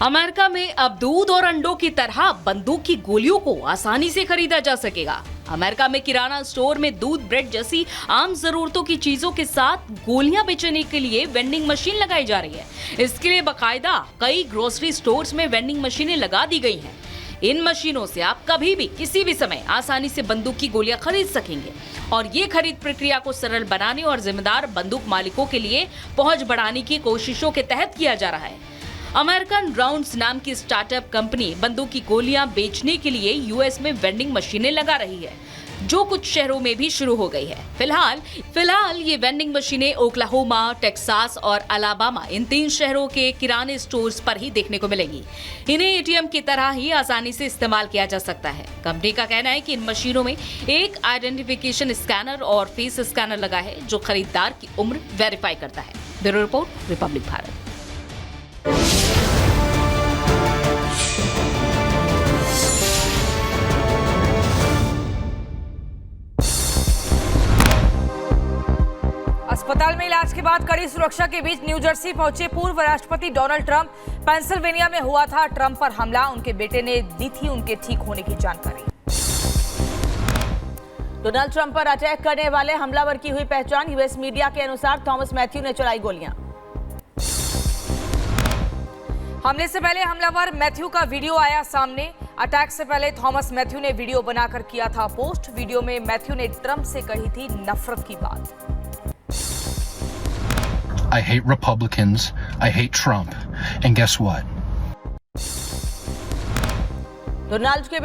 America में अब दूध और अंडों की तरह बंदूक की गोलियों को आसानी से खरीदा जा सकेगा। अमेरिका में किराना स्टोर में दूध, ब्रेड जैसी आम जरूरतों की चीजों के साथ गोलियां बेचने के लिए वेंडिंग मशीन लगाई जा रही है। इसके लिए बाकायदा कई ग्रोसरी स्टोर्स में वेंडिंग मशीनें लगा दी गई हैं। इन मशीनों से आप कभी भी किसी भी समय आसानी से बंदूक की गोलियां खरीद सकेंगे और ये खरीद प्रक्रिया को सरल बनाने और जिम्मेदार बंदूक मालिकों के लिए पहुंच बढ़ाने की कोशिशों के तहत किया जा रहा है। अमेरिकन राउंड्स नाम की स्टार्टअप कंपनी बंदूक की गोलियां बेचने के लिए यूएस में वेंडिंग मशीनें लगा रही है, जो कुछ शहरों में भी शुरू हो गई है। फिलहाल ये वेंडिंग मशीनें ओक्लाहोमा, टेक्सास और अलाबामा, इन 3 शहरों के किराने स्टोर्स पर ही देखने को मिलेंगी। इन्हें एटीएम की तरह ही आसानी से इस्तेमाल किया जा सकता है। कंपनी का कहना है कि इन मशीनों में एक आइडेंटिफिकेशन स्कैनर और फेस स्कैनर लगा है, जो खरीदार की उम्र वेरीफाई करता है। Bureau report, Republic Bharat. अस्पताल में इलाज के बाद कड़ी सुरक्षा के बीच न्यू जर्सी पहुंचे पूर्व राष्ट्रपति डोनाल्ड ट्रंप। पेंसिल्वेनिया में हुआ था ट्रंप पर हमला, उनके बेटे ने दी थी उनके ठीक होने की जानकारी। डोनाल्ड ट्रंप पर अटैक करने वाले हमलावर की हुई पहचान। यूएस मीडिया के अनुसार थॉमस मैथ्यू ने चलाई गोलियां। हमले से पहले हमलावर मैथ्यू का वीडियो आया सामने। अटैक से पहले थॉमस मैथ्यू ने वीडियो बनाकर किया था पोस्ट। वीडियो में मैथ्यू ने ट्रंप से कही थी नफरत की बात। I hate Republicans, I hate Trump, and guess what? Donald के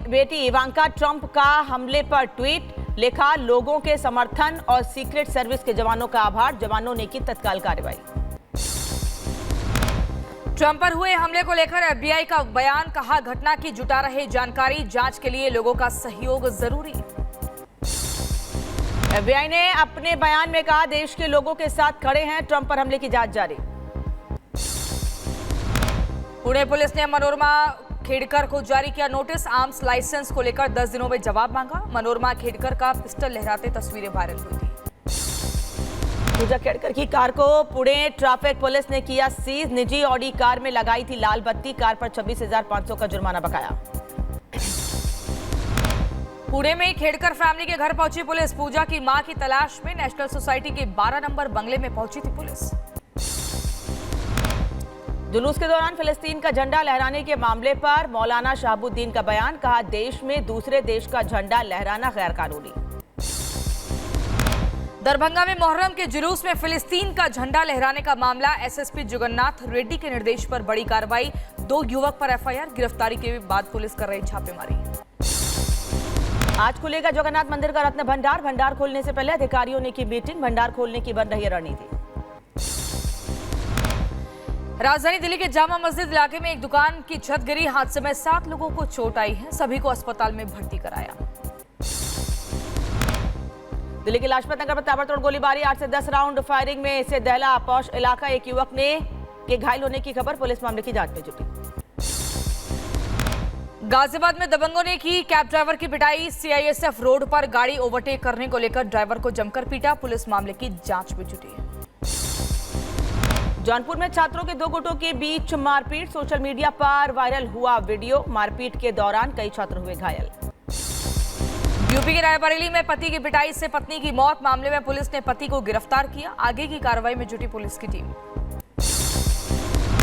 बेटी इवांका ट्रंप का हमले पर ट्वीट लिखा, लोगों के समर्थन और सीक्रेट सर्विस के जवानों का आभार, जवानों ने की तत्काल कार्रवाई। ट्रंप पर हुए हमले को लेकर एफबीआई का बयान, कहा घटना की जुटा रहे जानकारी, जांच के लिए लोगों का सहयोग जरूरी। एफबीआई ने अपने बयान में कहा देश के लोगों के साथ खड़े हैं, ट्रंप पर हमले की जांच जारी। पुणे पुलिस ने मनोरमा खेड़कर को जारी किया नोटिस, आर्म्स लाइसेंस को लेकर 10 दिनों में जवाब मांगा। मनोरमा खेड़कर का पिस्टल लहराते तस्वीरें वायरल हुई थी। पूजा खेड़कर की कार को पुणे ट्रैफिक पुलिस ने किया सीज। निजी ऑडी कार में लगाई थी लाल बत्ती, कार पर 26,500 का जुर्माना बकाया। पुणे में खेड़कर फैमिली के घर पहुंची पुलिस। पूजा की मां की तलाश में नेशनल सोसाइटी के 12 नंबर बंगले में पहुंची थी पुलिस। जुलूस के दौरान फिलिस्तीन का झंडा लहराने के मामले पर मौलाना शहाबुद्दीन का बयान, कहा देश में दूसरे देश का झंडा लहराना गैर कानूनी। दरभंगा में मोहर्रम के जुलूस में फिलिस्तीन का झंडा लहराने का मामला, एसएसपी जगन्नाथ रेड्डी के निर्देश पर बड़ी कार्रवाई। 2 युवक पर एफआईआर, गिरफ्तारी के बाद पुलिस कर रही छापेमारी। आज खुलेगा जगन्नाथ मंदिर का रत्न भंडार। भंडार खोलने से पहले अधिकारियों ने की मीटिंग, भंडार खोलने की बन रही है रणनीति। राजधानी दिल्ली के जामा मस्जिद इलाके में एक दुकान की छत गिरी, हादसे में 7 लोगों को चोट आई है, सभी को अस्पताल में भर्ती कराया। दिल्ली के लाजपत नगर में ताबड़तोड़ गोलीबारी, 8 से 10 राउंड फायरिंग में से दहला पौष इलाका। एक युवक के घायल होने की खबर, पुलिस मामले की जांच में जुटी। गाजियाबाद में दबंगों ने की कैब ड्राइवर की पिटाई। सीआईएसएफ रोड पर गाड़ी ओवरटेक करने को लेकर ड्राइवर को जमकर पीटा, पुलिस मामले की जांच में जुटी है। जौनपुर में छात्रों के 2 गुटों के बीच मारपीट, सोशल मीडिया पर वायरल हुआ वीडियो। मारपीट के दौरान कई छात्र हुए घायल। यूपी के रायबरेली में पति की पिटाई से पत्नी की मौत, मामले में पुलिस ने पति को गिरफ्तार किया, आगे की कार्रवाई में जुटी पुलिस की टीम।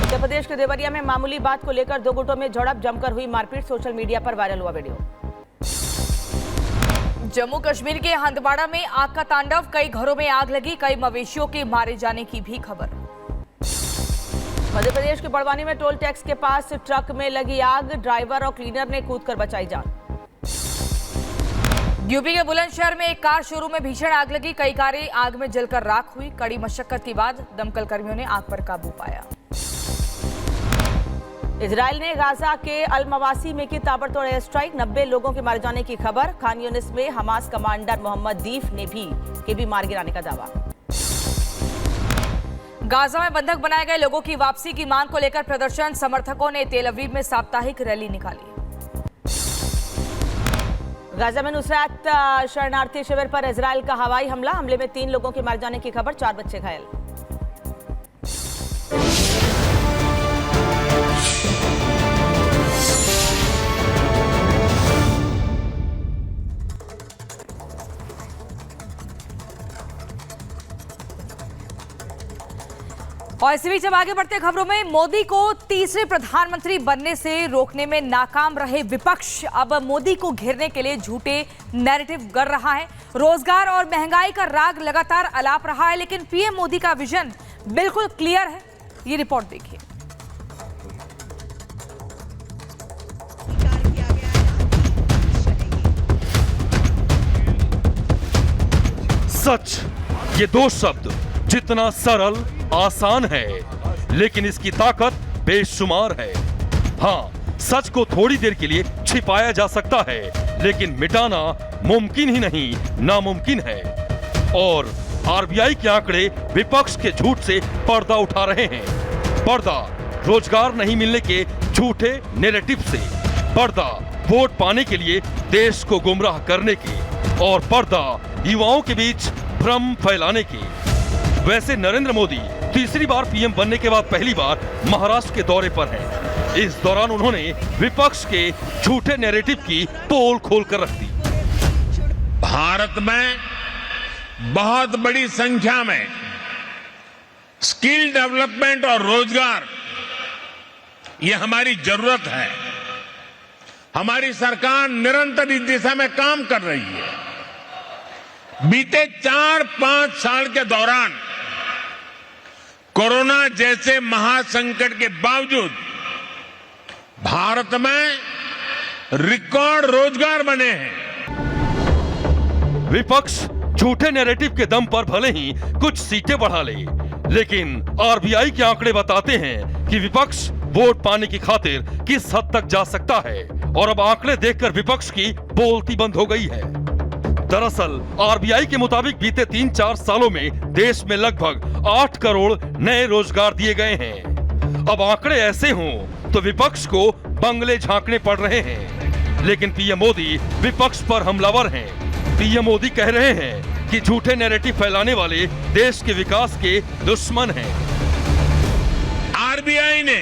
उत्तर प्रदेश के देवरिया में मामूली बात को लेकर 2 गुटों में झड़प, जमकर हुई मारपीट, सोशल मीडिया पर वायरल हुआ वीडियो। जम्मू कश्मीर के हंदवाड़ा में आग का तांडव, कई घरों में आग लगी, कई मवेशियों के मारे जाने की भी खबर। मध्य प्रदेश के बड़वानी में टोल टैक्स के पास ट्रक में लगी आग, ड्राइवर और क्लीनर ने कूदकर बचाई जान। यूपी के बुलंदशहर में एक कार शोरूम में भीषण आग लगी, कई कारें आग में जलकर राख हुई, कड़ी मशक्कत के बाद दमकल कर्मियों ने आग पर काबू पाया। इजराइल ने गाजा के अल मवासी में की ताबड़तोड़ एयर स्ट्राइक, 90 लोगों के मारे जाने की खबर। खान यूनिस में हमास कमांडर मोहम्मद दीफ ने भी मार गिराने का दावा। गाजा में बंधक बनाए गए लोगों की वापसी की मांग को लेकर प्रदर्शन, समर्थकों ने तेल अवीव में साप्ताहिक रैली निकाली। गाजा में नुसरत शरणार्थी शिविर पर इजराइल का हवाई हमला, हमले में 3 लोगों के मारे जाने की खबर, 4 बच्चे घायल। और इसी बीच अब आगे बढ़ते खबरों में, मोदी को तीसरे प्रधानमंत्री बनने से रोकने में नाकाम रहे विपक्ष अब मोदी को घेरने के लिए झूठे नैरेटिव गढ़ रहा है। रोजगार और महंगाई का राग लगातार अलाप रहा है, लेकिन पीएम मोदी का विजन बिल्कुल क्लियर है। ये रिपोर्ट देखिए। सच, ये दो शब्द जितना सरल आसान है, लेकिन इसकी ताकत बेशुमार है। हाँ, सच को थोड़ी देर के लिए छिपाया जा सकता है, लेकिन मिटाना मुमकिन ही नहीं, नामुमकिन है। और आरबीआई के आंकड़े विपक्ष के झूठ से पर्दा उठा रहे हैं। पर्दा रोजगार नहीं मिलने के झूठे नैरेटिव से, पर्दा वोट पाने के लिए देश को गुमराह करने के, और पर्दा युवाओं के बीच भ्रम फैलाने के। वैसे नरेंद्र मोदी तीसरी बार पीएम बनने के बाद पहली बार महाराष्ट्र के दौरे पर हैं। इस दौरान उन्होंने विपक्ष के झूठे नैरेटिव की पोल खोलकर रख दी। भारत में बहुत बड़ी संख्या में स्किल डेवलपमेंट और रोजगार, ये हमारी जरूरत है। हमारी सरकार निरंतर इस दिशा में काम कर रही है। बीते 4-5 साल के दौरान कोरोना जैसे महासंकट के बावजूद भारत में रिकॉर्ड रोजगार बने हैं। विपक्ष झूठे नैरेटिव के दम पर भले ही कुछ सीटें बढ़ा ले, लेकिन आरबीआई के आंकड़े बताते हैं कि विपक्ष वोट पाने की खातिर किस हद तक जा सकता है। और अब आंकड़े देखकर विपक्ष की बोलती बंद हो गई है। दरअसल आरबीआई के मुताबिक बीते 3-4 सालों में देश में लगभग 8 करोड़ नए रोजगार दिए गए हैं। अब आंकड़े ऐसे हों तो विपक्ष को बंगले झांकने पड़ रहे हैं, लेकिन पीएम मोदी विपक्ष पर हमलावर हैं। पीएम मोदी कह रहे हैं कि झूठे नैरेटिव फैलाने वाले देश के विकास के दुश्मन हैं। आरबीआई ने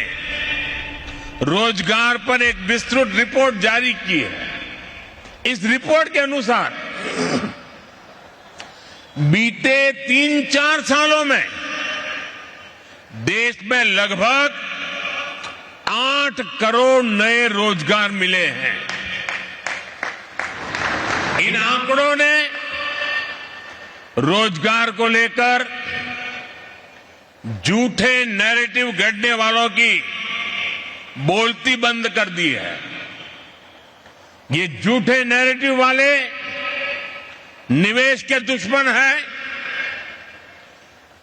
रोजगार पर एक विस्तृत रिपोर्ट जारी की है। इस रिपोर्ट के अनुसार बीते 3-4 सालों में देश में लगभग 8 करोड़ नए रोजगार मिले हैं। इन आंकड़ों ने रोजगार को लेकर झूठे नैरेटिव गढ़ने वालों की बोलती बंद कर दी है। ये झूठे नैरेटिव वाले निवेश के दुश्मन हैं,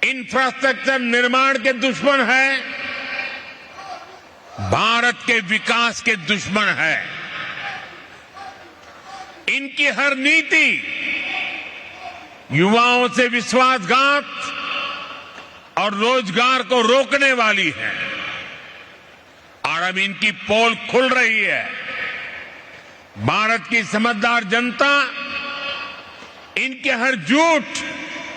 इंफ्रास्ट्रक्चर निर्माण के दुश्मन हैं, भारत के विकास के दुश्मन हैं। इनकी हर नीति युवाओं से विश्वासघात और रोजगार को रोकने वाली है। और अब इनकी पोल खुल रही है। भारत की समझदार जनता इनके हर झूठ